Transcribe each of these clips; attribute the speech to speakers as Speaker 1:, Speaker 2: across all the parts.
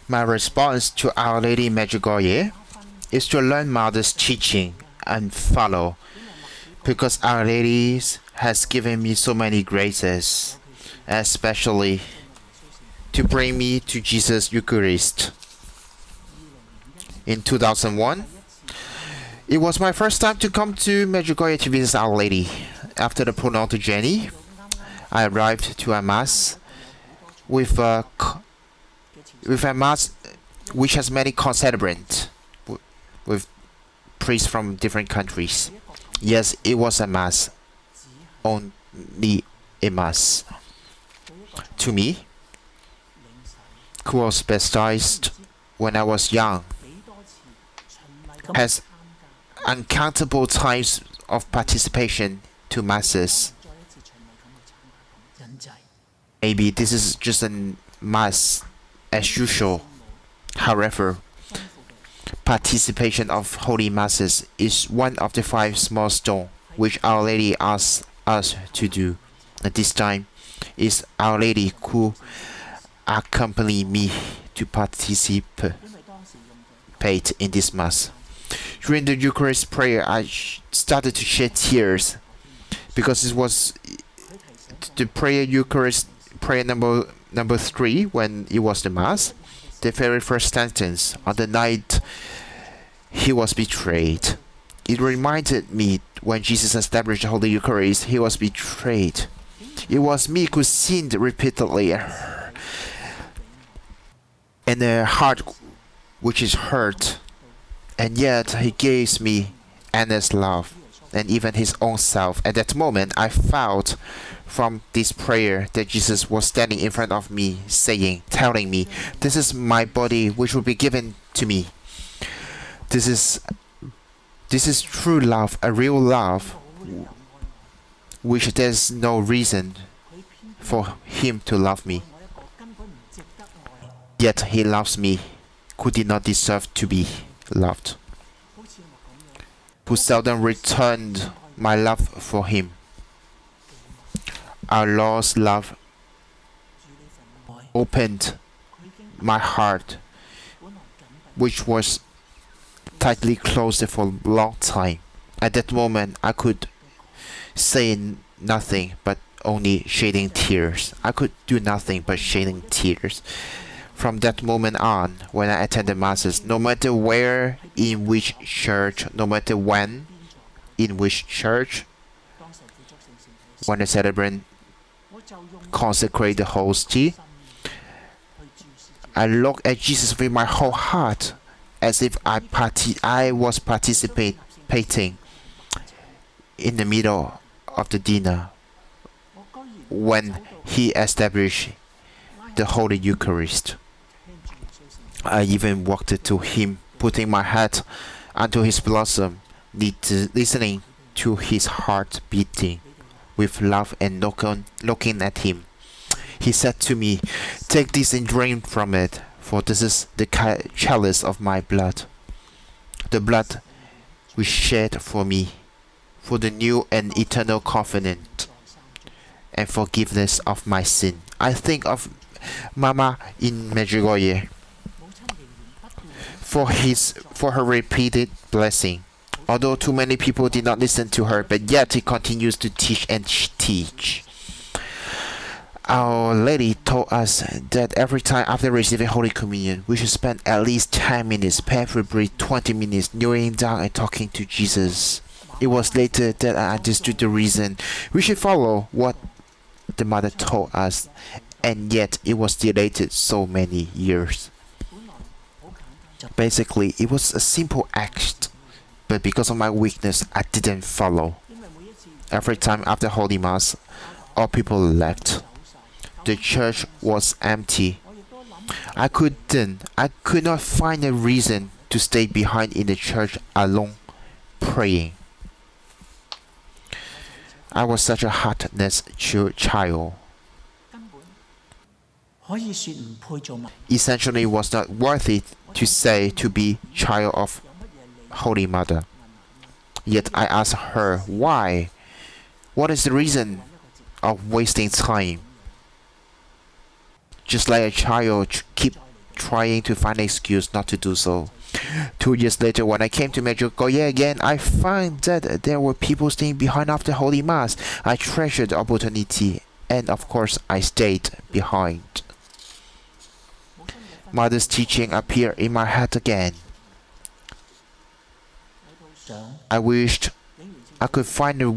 Speaker 1: My response to Our Lady Medjugorje is to learn Mother's teaching and follow, because Our Lady has given me so many graces, especially to bring me to Jesus Eucharist. In 2001, it was my first time to come to Medjugorje to visit Our Lady. After the prolonged journey, I arrived to a mass with a mass which has many concelebrants with priests from different countries. Yes, it was a mass, only a mass. To me, who was baptized when I was young, has uncountable times of participation to masses. Maybe this is just a mass as usual. However, participation of holy masses is one of the 5 small stones which Our Lady asks us to do. At this time, is Our Lady who accompany me to participate in this mass. During the Eucharist prayer, I started to shed tears because it was the Eucharist prayer number 3 when it was the mass. The very first sentence, on the night he was betrayed. It reminded me when Jesus established the Holy Eucharist, he was betrayed. It was me who sinned repeatedly, and a heart which is hurt, and yet he gives me endless love and even his own self. At that moment, I felt from this prayer that Jesus was standing in front of me, telling me, this is my body which will be given to me. This is true love, a real love, which there's no reason for him to love me. Yet he loves me, who did not deserve to be loved, who seldom returned my love for him. Our Lord's love opened my heart, which was tightly closed for a long time. At that moment, I could say nothing but only shedding tears. I could do nothing but shedding tears. From that moment on, when I attended masses, no matter where, in which church, no matter when, in which church, when the celebrant consecrate the hostie, I look at Jesus with my whole heart, as if I was participating in the middle of the dinner when he established the Holy Eucharist. I even walked to him, putting my head onto his bosom, listening to his heart beating with love and looking at him. He said to me, "Take this and drink from it, for this is the chalice of my blood, the blood which shed for me, for the new and eternal covenant, and forgiveness of my sin." I think of Mama in Medjugorje for her repeated blessing. Although too many people did not listen to her, but yet he continues to teach and teach. Our Lady told us that every time after receiving Holy Communion, we should spend at least 10 minutes, preferably 20 minutes, kneeling down and talking to Jesus. It was later that I understood the reason. We should follow what the Mother told us, and yet it was delayed so many years. Basically, it was a simple act, but because of my weakness, I didn't follow. Every time after Holy Mass, all people left. The church was empty. I could not find a reason to stay behind in the church alone, praying. I was such a heartless child. Essentially, was not worthy to say to be child of Holy Mother. Yet I asked her why. What is the reason of wasting time? just like a child, keep trying to find an excuse not to do so. 2 years later, when I came to Medjugorje again, I find that there were people staying behind after Holy Mass. I treasured the opportunity, and of course, I stayed behind. Mother's teaching appeared in my head again. I wished I could find a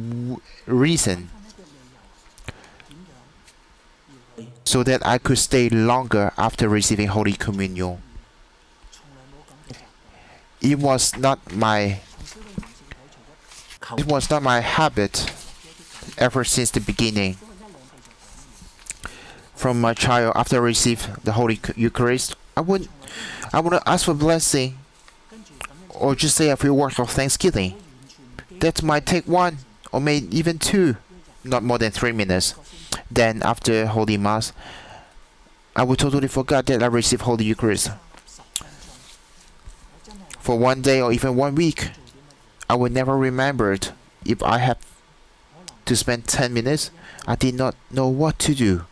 Speaker 1: reason so that I could stay longer after receiving Holy Communion. It was not my habit ever since the beginning. From my child, after I received the Holy Eucharist, I would ask for blessing or just say a few words of thanksgiving. That might take 1 or maybe even 2, not more than 3 minutes. Then after Holy Mass, I would totally forget that I received Holy Eucharist. For 1 day or even 1 week, I would never remember it. If I had to spend 10 minutes, I did not know what to do.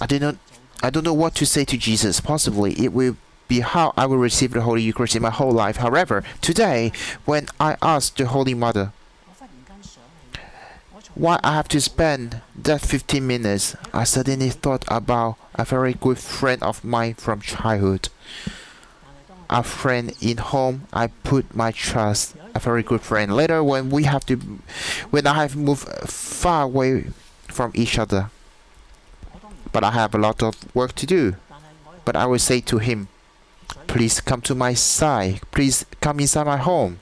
Speaker 1: I don't know what to say to Jesus. Possibly it will be how I will receive the Holy Eucharist in my whole life. However, today, when I asked the Holy Mother why I have to spend that 15 minutes, I suddenly thought about a very good friend of mine from childhood. A friend in whom I put my trust. A very good friend. Later, when I have moved far away from each other, but I have a lot of work to do. But I will say to him, please come to my side. Please come inside my home.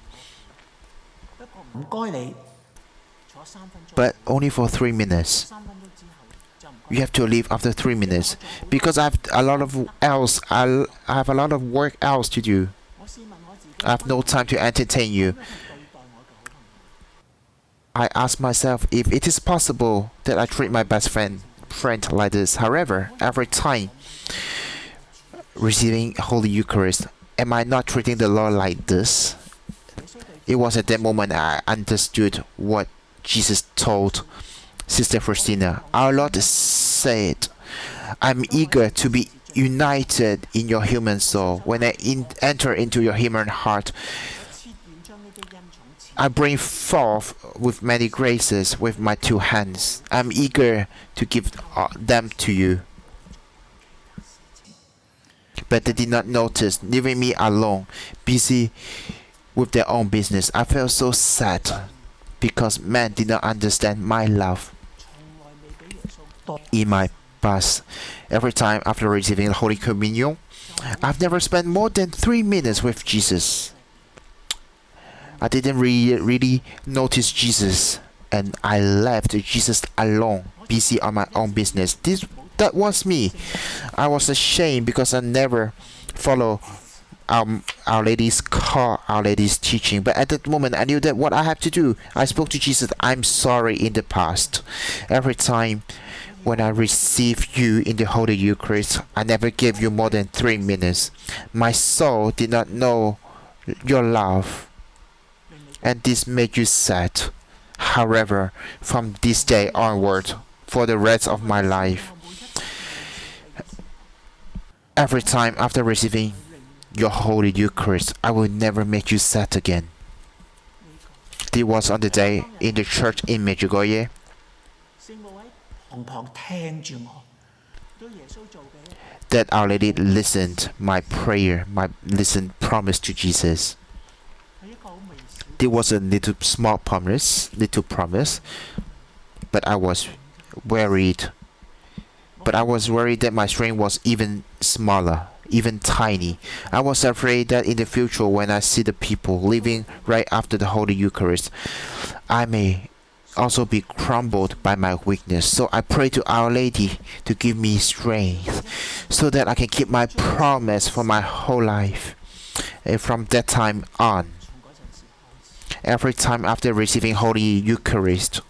Speaker 1: But only for 3 minutes. You have to leave after 3 minutes because I have a lot of work else to do. I have no time to entertain you. I ask myself if it is possible that I treat my best friend like this. However, every time receiving Holy Eucharist, am I not treating the Lord like this? It was at that moment I understood what Jesus told Sister Faustina. Our Lord said, I'm eager to be united in your human soul. When I enter into your human heart, I bring forth with many graces with my 2 hands. I'm eager to give them to you. But they did not notice, leaving me alone, busy with their own business. I felt so sad because men did not understand my love. In my past, every time after receiving Holy Communion, I've never spent more than 3 minutes with Jesus. I didn't really notice Jesus, and I left Jesus alone, busy on my own business. That was me. I was ashamed because I never followed Our Lady's call, Our Lady's teaching. But at that moment, I knew that what I have to do. I spoke to Jesus. I'm sorry in the past. Every time when I received you in the Holy Eucharist, I never gave you more than 3 minutes. My soul did not know your love, and this made you sad. However, from this day onward, for the rest of my life, every time after receiving your Holy Eucharist, I will never make you sad again. This was on the day in the church in Medjugorje. That Our Lady listened my prayer, promise to Jesus. There was a small promise, but I was worried. But I was worried that my strength was even smaller, even tiny. I was afraid that in the future, when I see the people living right after the Holy Eucharist, I may also be crumbled by my weakness. So I pray to Our Lady to give me strength so that I can keep my promise for my whole life. And from that time on, every time after receiving Holy Eucharist,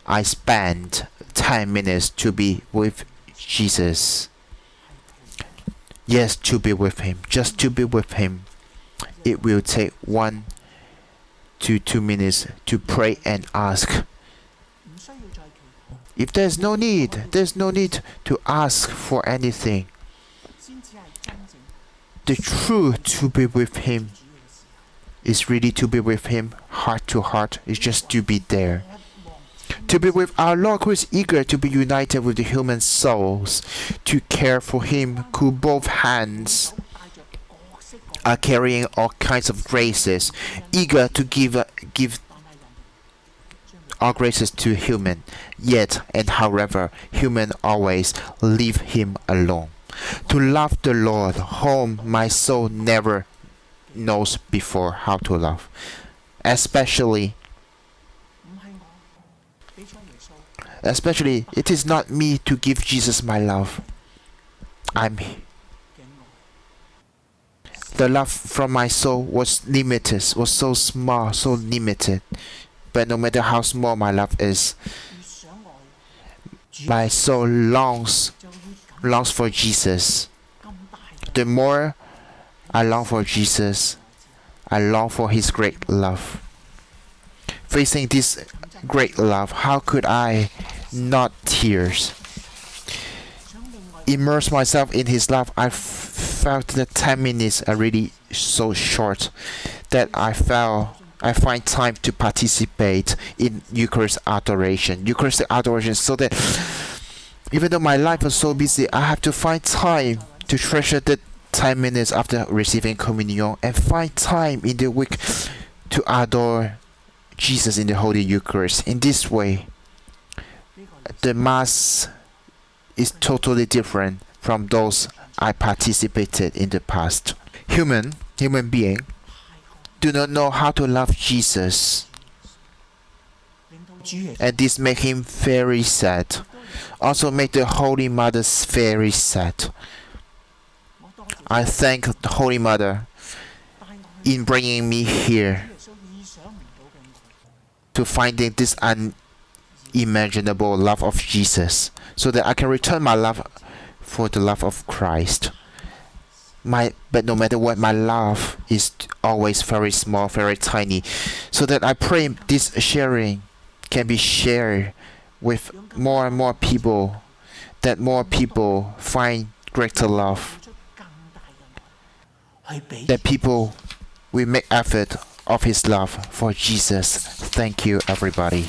Speaker 1: I spend 10 minutes to be with Jesus. Yes, to be with Him, just to be with Him. It will take 1 to 2 minutes to pray and ask. If there's no need to ask for anything. The truth to be with Him is really to be with Him heart to heart, is just to be there. To be with our Lord, who is eager to be united with the human souls, to care for Him, who both hands are carrying all kinds of graces, eager to give all graces to human, yet and however, human always leave Him alone. To love the Lord, whom my soul never knows before how to love. Especially, it is not me to give Jesus my love. The love from my soul was limited, was so small, so limited. But no matter how small my love is, my soul longs for Jesus. The more I long for Jesus, I long for His great love. Facing this great love, how could I not tears? Immerse myself in His love. I felt that 10 minutes are really so short that I find time to participate in Eucharist adoration. Eucharistic adoration, so that even though my life is so busy, I have to find time to treasure the 10 minutes after receiving communion and find time in the week to adore Jesus in the Holy Eucharist. In this way, the Mass is totally different from those I participated in the past. Human being do not know how to love Jesus, and this make Him very sad. Also make the Holy Mother very sad. I thank the Holy Mother in bringing me here to finding this unimaginable love of Jesus, so that I can return my love for the love of Christ. But no matter what, my love is always very small, very tiny, so that I pray this sharing can be shared with more and more people, that more people find greater love, that people will make effort of His love for Jesus. Thank you, everybody.